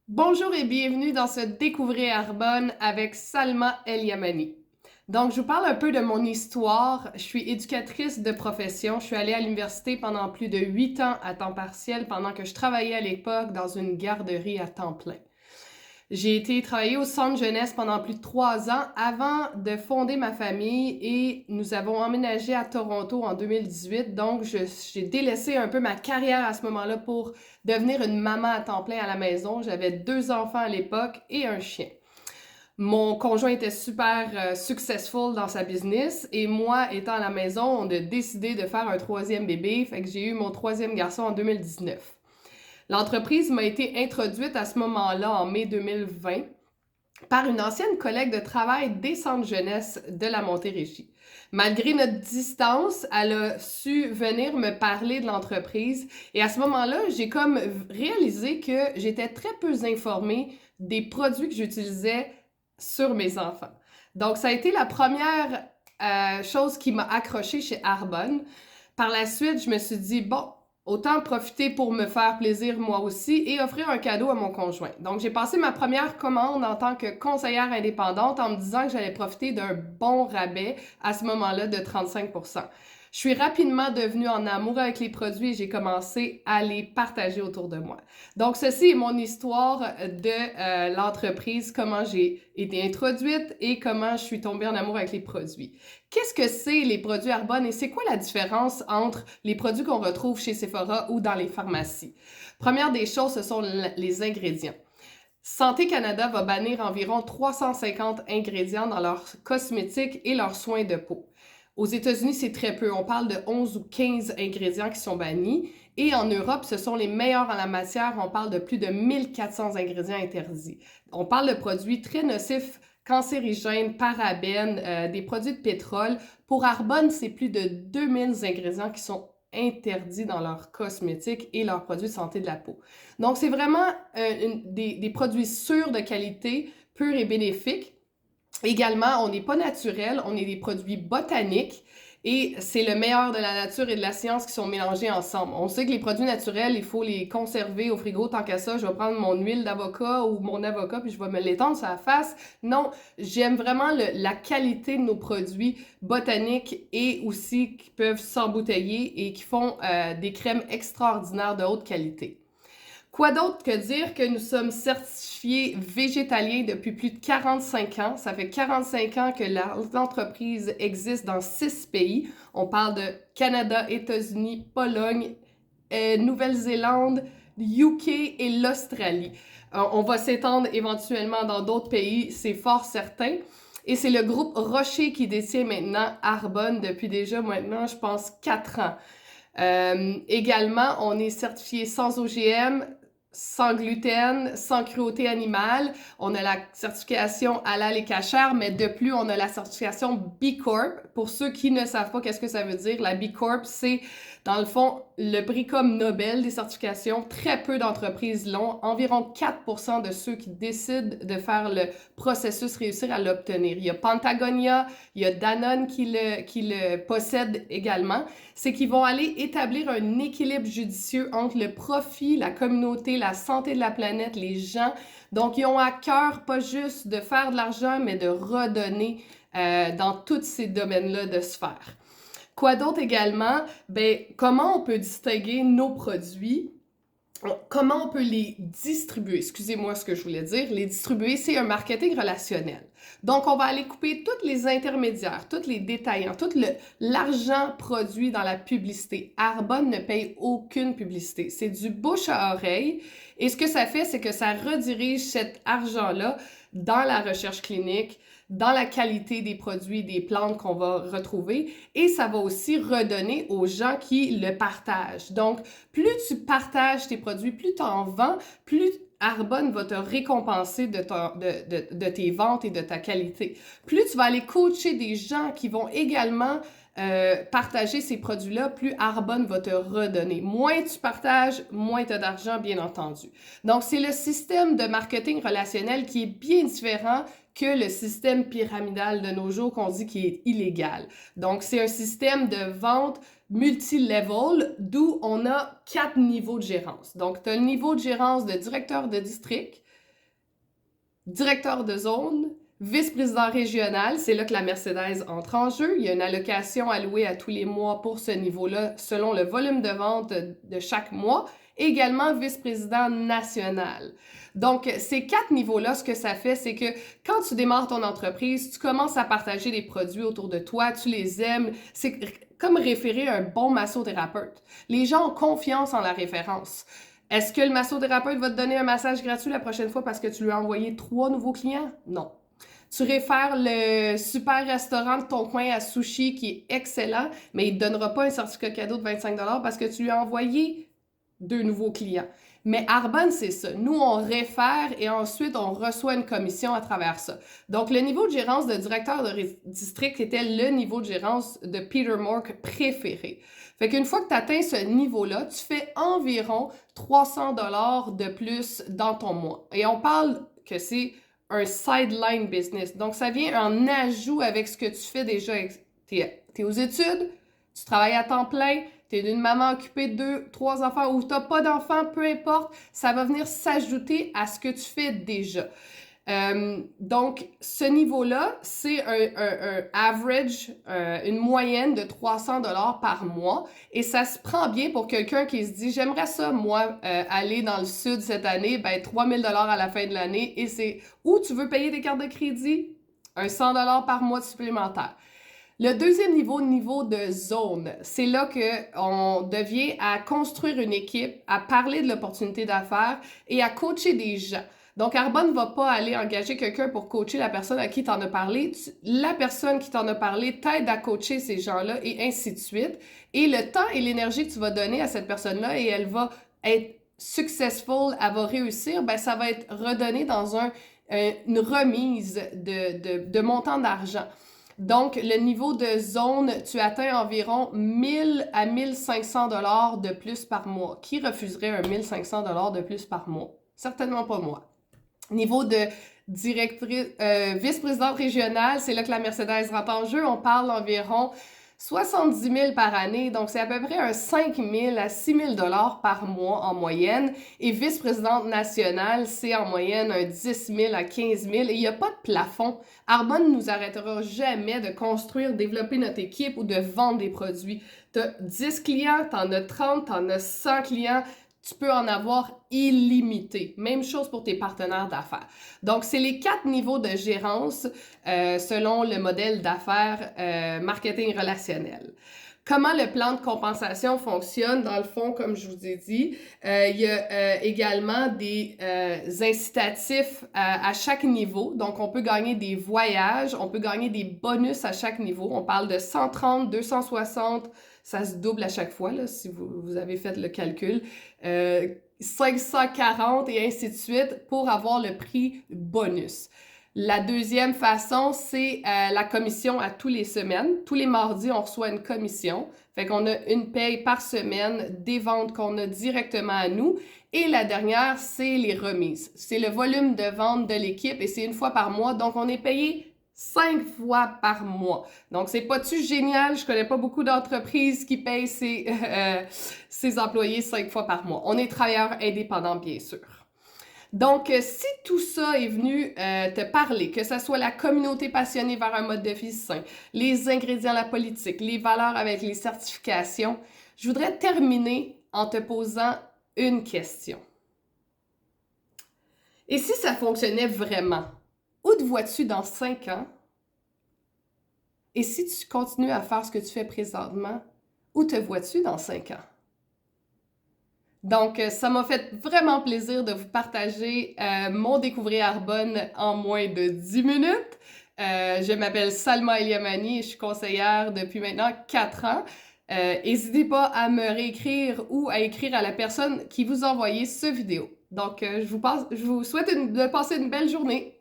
Bonjour et bienvenue dans ce Découvrir Arbonne avec Salma El-Yamani. Donc, je vous parle un peu de mon histoire. Je suis éducatrice de profession. Je suis allée à l'université pendant plus de 8 ans à temps partiel pendant que je travaillais à l'époque dans une garderie à temps plein. J'ai été travailler au centre jeunesse pendant plus de 3 ans avant de fonder ma famille et nous avons emménagé à Toronto en 2018. Donc, j'ai délaissé un peu ma carrière à ce moment-là pour devenir une maman à temps plein à la maison. J'avais 2 enfants à l'époque et un chien. Mon conjoint était super successful dans sa business et moi, étant à la maison, on a décidé de faire un troisième bébé. Fait que j'ai eu mon troisième garçon en 2019. L'entreprise m'a été introduite à ce moment-là, en mai 2020, par une ancienne collègue de travail des centres jeunesse de la Montérégie. Malgré notre distance, elle a su venir me parler de l'entreprise et à ce moment-là, j'ai comme réalisé que j'étais très peu informée des produits que j'utilisais sur mes enfants. Donc, ça a été la première chose qui m'a accrochée chez Arbonne. Par la suite, je me suis dit, bon, autant profiter pour me faire plaisir moi aussi et offrir un cadeau à mon conjoint. Donc, j'ai passé ma première commande en tant que conseillère indépendante en me disant que j'allais profiter d'un bon rabais à ce moment-là de 35%. Je suis rapidement devenue en amour avec les produits et j'ai commencé à les partager autour de moi. Donc, ceci est mon histoire de l'entreprise, comment j'ai été introduite et comment je suis tombée en amour avec les produits. Qu'est-ce que c'est les produits Arbonne et c'est quoi la différence entre les produits qu'on retrouve chez Sephora ou dans les pharmacies? Première des choses, ce sont les ingrédients. Santé Canada va bannir environ 350 ingrédients dans leurs cosmétiques et leurs soins de peau. Aux États-Unis, c'est très peu. On parle de 11 ou 15 ingrédients qui sont bannis. Et en Europe, ce sont les meilleurs en la matière. On parle de plus de 1400 ingrédients interdits. On parle de produits très nocifs, cancérigènes, parabènes, des produits de pétrole. Pour Arbonne, c'est plus de 2000 ingrédients qui sont interdits dans leurs cosmétiques et leurs produits de santé de la peau. Donc, c'est vraiment des produits sûrs de qualité, purs et bénéfiques. Également, on n'est pas naturel, on est des produits botaniques et c'est le meilleur de la nature et de la science qui sont mélangés ensemble. On sait que les produits naturels, il faut les conserver au frigo. Tant qu'à ça, je vais prendre mon huile d'avocat ou mon avocat puis je vais me l'étendre sur la face. Non, j'aime vraiment la qualité de nos produits botaniques et aussi qui peuvent s'embouteiller et qui font des crèmes extraordinaires de haute qualité. Quoi d'autre que dire que nous sommes certifiés végétaliens depuis plus de 45 ans. Ça fait 45 ans que l'entreprise existe dans 6 pays. On parle de Canada, États-Unis, Pologne, Nouvelle-Zélande, UK et l'Australie. On va s'étendre éventuellement dans d'autres pays, c'est fort certain. Et c'est le groupe Rocher qui détient maintenant Arbonne depuis déjà maintenant, je pense, 4 ans. Également, on est certifié sans OGM, sans gluten, sans cruauté animale. On a la certification halal et cachère, mais de plus, on a la certification B Corp. Pour ceux qui ne savent pas qu'est-ce que ça veut dire, la B Corp, c'est dans le fond le prix comme Nobel des certifications. Très peu d'entreprises l'ont. Environ 4% de ceux qui décident de faire le processus réussir à l'obtenir. Il y a Pentagonia, il y a Danone qui le possède également. C'est qu'ils vont aller établir un équilibre judicieux entre le profit, la communauté, la santé de la planète, les gens. Donc, ils ont à cœur pas juste de faire de l'argent, mais de redonner dans tous ces domaines-là de sphère. Quoi d'autre également? Ben, comment on peut distinguer nos produits? Comment on peut les distribuer? Excusez-moi ce que je voulais dire. Les distribuer, c'est un marketing relationnel. Donc, on va aller couper tous les intermédiaires, tous les détaillants, tout l'argent produit dans la publicité. Arbonne ne paye aucune publicité. C'est du bouche à oreille. Et ce que ça fait, c'est que ça redirige cet argent-là dans la recherche clinique, dans la qualité des produits, des plantes qu'on va retrouver, et ça va aussi redonner aux gens qui le partagent. Donc, plus tu partages tes produits, plus tu en vends, plus Arbonne va te récompenser de tes ventes et de ta qualité. Plus tu vas aller coacher des gens qui vont également partager ces produits-là, plus Arbonne va te redonner. Moins tu partages, moins tu as d'argent, bien entendu. Donc, c'est le système de marketing relationnel qui est bien différent que le système pyramidal de nos jours qu'on dit qui est illégal. Donc, c'est un système de vente multi-level, d'où on a 4 niveaux de gérance. Donc, tu as le niveau de gérance de directeur de district, directeur de zone, vice-président régional, c'est là que la Mercedes entre en jeu. Il y a une allocation allouée à tous les mois pour ce niveau-là, selon le volume de vente de chaque mois. Et également vice-président national. Donc, ces 4 niveaux-là, ce que ça fait, c'est que quand tu démarres ton entreprise, tu commences à partager des produits autour de toi, tu les aimes. C'est comme référer un bon massothérapeute. Les gens ont confiance en la référence. Est-ce que le massothérapeute va te donner un massage gratuit la prochaine fois parce que tu lui as envoyé 3 nouveaux clients? Non. Tu réfères le super restaurant de ton coin à sushi qui est excellent, mais il ne te donnera pas un certificat cadeau de 25$ parce que tu lui as envoyé 2 nouveaux clients. Mais Arbonne, c'est ça. Nous, on réfère et ensuite, on reçoit une commission à travers ça. Donc, le niveau de gérance de directeur de district était le niveau de gérance de Peter Mork préféré. Fait qu'une fois que tu atteins ce niveau-là, tu fais environ 300$ de plus dans ton mois. Et on parle que c'est un sideline business. Donc, ça vient en ajout avec ce que tu fais déjà. T'es aux études, tu travailles à temps plein, t'es une maman occupée de 2, 3 enfants ou t'as pas d'enfants, peu importe, ça va venir s'ajouter à ce que tu fais déjà. Donc, ce niveau-là, c'est un average, une moyenne de 300$ par mois. Et ça se prend bien pour quelqu'un qui se dit, j'aimerais ça, moi, aller dans le sud cette année, ben 3000$ à la fin de l'année. Et c'est où tu veux payer tes cartes de crédit? Un 100$ par mois supplémentaire. Le deuxième niveau de zone, c'est là qu'on devient à construire une équipe, à parler de l'opportunité d'affaires et à coacher des gens. Donc, Arbonne ne va pas aller engager quelqu'un pour coacher la personne à qui tu en as parlé. La personne qui t'en a parlé t'aide à coacher ces gens-là et ainsi de suite. Et le temps et l'énergie que tu vas donner à cette personne-là et elle va être successful, elle va réussir, ben ça va être redonné dans une remise de montant d'argent. Donc, le niveau de zone, tu atteins environ 1000 à 1500$ de plus par mois. Qui refuserait un 1500$ de plus par mois? Certainement pas moi. Niveau de directrice, vice-présidente régionale, c'est là que la Mercedes rentre en jeu. On parle environ 70 000 par année, donc c'est à peu près un 5 000 à 6 000 $ par mois en moyenne. Et vice-présidente nationale, c'est en moyenne un 10 000 à 15 000. Et il n'y a pas de plafond. Arbonne ne nous arrêtera jamais de construire, développer notre équipe ou de vendre des produits. Tu as 10 clients, tu en as 30, tu en as 100 clients. Tu peux en avoir illimité. Même chose pour tes partenaires d'affaires. Donc, c'est les 4 niveaux de gérance selon le modèle d'affaires marketing relationnel. Comment le plan de compensation fonctionne? Dans le fond, comme je vous ai dit, il y a également des incitatifs à chaque niveau. Donc, on peut gagner des voyages, on peut gagner des bonus à chaque niveau. On parle de 130, 260, ça se double à chaque fois, là, si vous avez fait le calcul. 540 et ainsi de suite pour avoir le prix bonus. La deuxième façon, c'est la commission à tous les semaines. Tous les mardis, on reçoit une commission. Fait qu'on a une paye par semaine des ventes qu'on a directement à nous. Et la dernière, c'est les remises. C'est le volume de vente de l'équipe et c'est une fois par mois. Donc, on est payé 5 fois par mois. Donc, c'est pas-tu génial? Je connais pas beaucoup d'entreprises qui payent ses employés 5 fois par mois. On est travailleurs indépendants, bien sûr. Donc, si tout ça est venu te parler, que ce soit la communauté passionnée vers un mode de vie sain, les ingrédients de la politique, les valeurs avec les certifications, je voudrais terminer en te posant une question. Et si ça fonctionnait vraiment? Où te vois-tu dans 5 ans? Et si tu continues à faire ce que tu fais présentement, où te vois-tu dans 5 ans? Donc, ça m'a fait vraiment plaisir de vous partager mon Découvrir Arbonne en moins de 10 minutes. Je m'appelle Salma Eliamani et je suis conseillère depuis maintenant 4 ans. N'hésitez pas à me réécrire ou à écrire à la personne qui vous a envoyé ce vidéo. Donc, je vous souhaite de passer une belle journée.